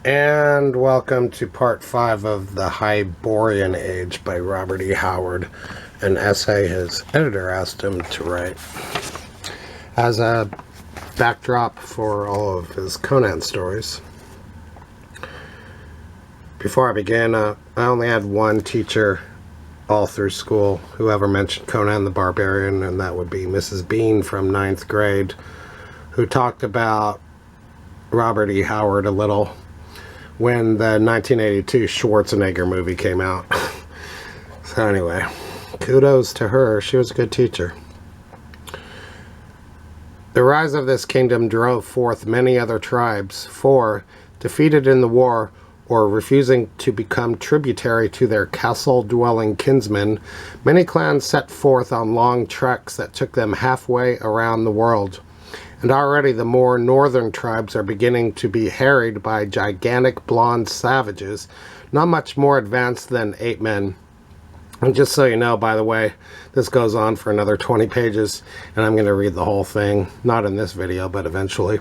And welcome to part 5 of the Hyborean Age by Robert E. Howard, an essay his editor asked him to write as a backdrop for all of his Conan stories. Before I begin, I only had one teacher all through school who ever mentioned Conan the Barbarian, and that would be Mrs. Bean from 9th grade, who talked about Robert E. Howard a little when the 1982 Schwarzenegger movie came out. So anyway, kudos to her. She was a good teacher. The rise of this kingdom drove forth many other tribes, for, defeated in the war, or refusing to become tributary to their castle-dwelling kinsmen, many clans set forth on long treks that took them halfway around the world. And already the more northern tribes are beginning to be harried by gigantic blonde savages, not much more advanced than ape men. And just so you know, by the way, this goes on for another 20 pages, and I'm going to read the whole thing, not in this video, but eventually.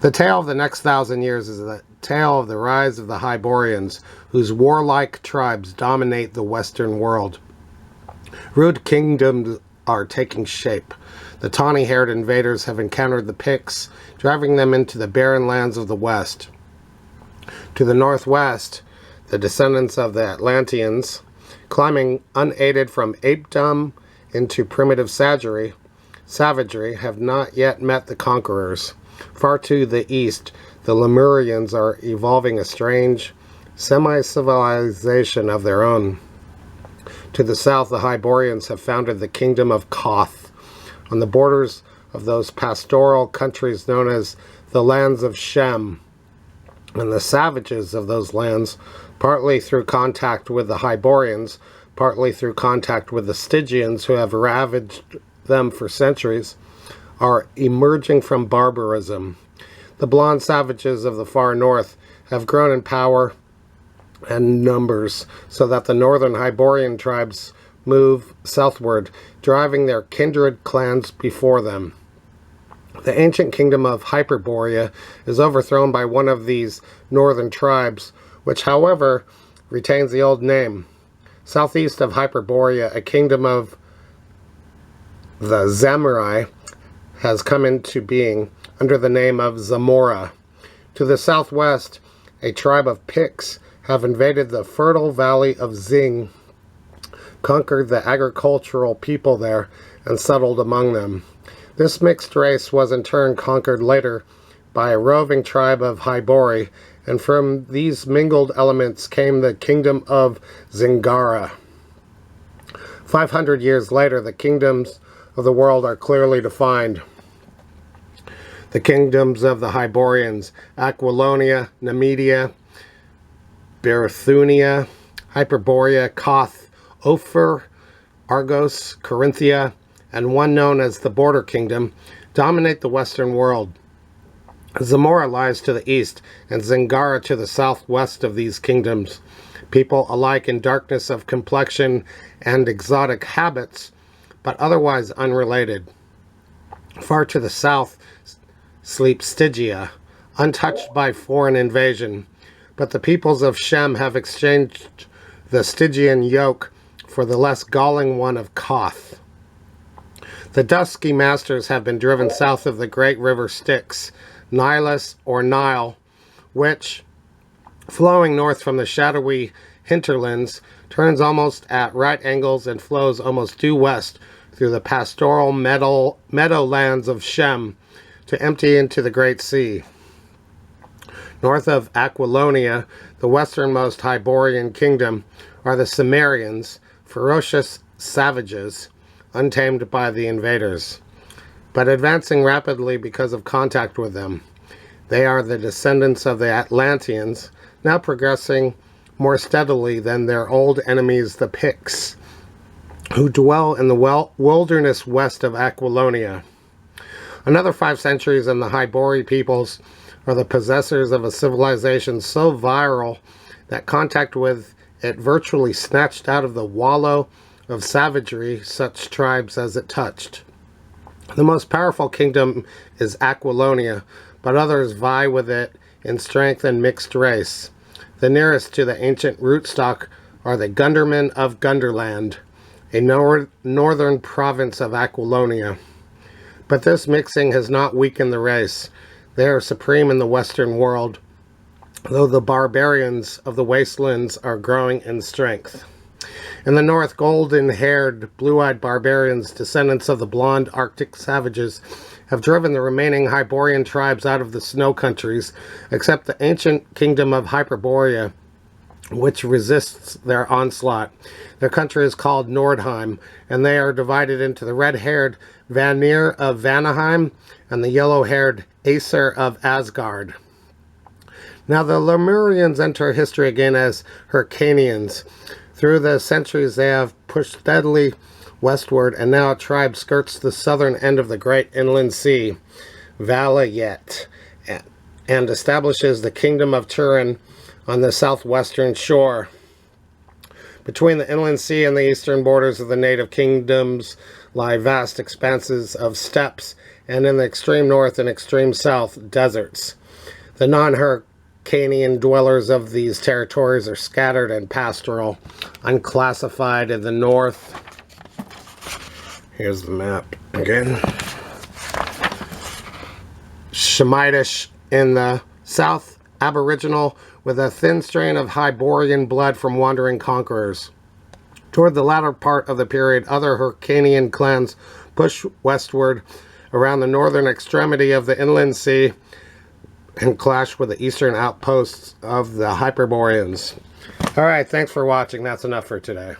The tale of the next 1,000 years is the tale of the rise of the Hyboreans, whose warlike tribes dominate the Western world. Rude kingdoms are taking shape. The tawny-haired invaders have encountered the Picts, driving them into the barren lands of the West. To the northwest, the descendants of the Atlanteans, climbing unaided from apedom into primitive savagery, have not yet met the conquerors. Far to the east, the Lemurians are evolving a strange semi-civilization of their own. To the south, the Hyboreans have founded the kingdom of Koth, on the borders of those pastoral countries known as the lands of Shem. And the savages of those lands, partly through contact with the Hyboreans, partly through contact with the Stygians who have ravaged them for centuries, are emerging from barbarism. The blonde savages of the far north have grown in power and numbers, so that the northern Hyborean tribes move southward, driving their kindred clans before them. The ancient kingdom of Hyperborea is overthrown by one of these northern tribes, which, however, retains the old name. Southeast of Hyperborea, a kingdom of the Zamurai has come into being under the name of Zamora. To the southwest, a tribe of Picts have invaded the fertile valley of Zing, conquered the agricultural people there, and settled among them. This mixed race was in turn conquered later by a roving tribe of Hybori, and from these mingled elements came the kingdom of Zingara. 500 years later, the kingdoms of the world are clearly defined. The kingdoms of the Hyboreans: Aquilonia, Nemedia, Berythunia, Hyperborea, Koth, Ophir, Argos, Corinthia, and one known as the Border Kingdom, dominate the Western world. Zamora lies to the east, and Zingara to the southwest of these kingdoms. People alike in darkness of complexion and exotic habits, but otherwise unrelated. Far to the south sleeps Stygia, untouched by foreign invasion, but the peoples of Shem have exchanged the Stygian yoke for the less galling one of Koth. The dusky masters have been driven south of the great river Styx, Nilus or Nile, which, flowing north from the shadowy hinterlands, turns almost at right angles and flows almost due west through the pastoral meadowlands of Shem to empty into the Great Sea. North of Aquilonia, the westernmost Hyborean kingdom, are the Cimmerians, ferocious savages, untamed by the invaders, but advancing rapidly because of contact with them. They are the descendants of the Atlanteans, now progressing more steadily than their old enemies, the Picts, who dwell in the wilderness west of Aquilonia. Another 5 centuries and the Hybori peoples are the possessors of a civilization so viral that contact with it virtually snatched out of the wallow of savagery such tribes as it touched. The most powerful kingdom is Aquilonia, but others vie with it in strength and mixed race. The nearest to the ancient rootstock are the Gundermen of Gunderland, a northern province of Aquilonia. But this mixing has not weakened the race. They are supreme in the Western world, though the barbarians of the wastelands are growing in strength. In the north, golden-haired, blue-eyed barbarians, descendants of the blonde Arctic savages, have driven the remaining Hyborean tribes out of the snow countries, except the ancient kingdom of Hyperborea, which resists their onslaught. Their country is called Nordheim, and they are divided into the red-haired Vanir of Vanaheim and the yellow-haired Aesir of Asgard. Now the Lemurians enter history again as Hyrcanians. Through the centuries they have pushed steadily westward, and now a tribe skirts the southern end of the great inland sea, Valayet, and establishes the kingdom of Turin on the southwestern shore. Between the inland sea and the eastern borders of the native kingdoms lie vast expanses of steppes, and in the extreme north and extreme south, deserts. The non-Hyrcanian dwellers of these territories are scattered and pastoral, unclassified in the north. Here's the map again. Shemitish in the south, aboriginal, with a thin strain of Hyborean blood from wandering conquerors. Toward the latter part of the period, other Hyrcanian clans push westward around the northern extremity of the inland sea and clash with the eastern outposts of the Hyperboreans. Alright, thanks for watching. That's enough for today.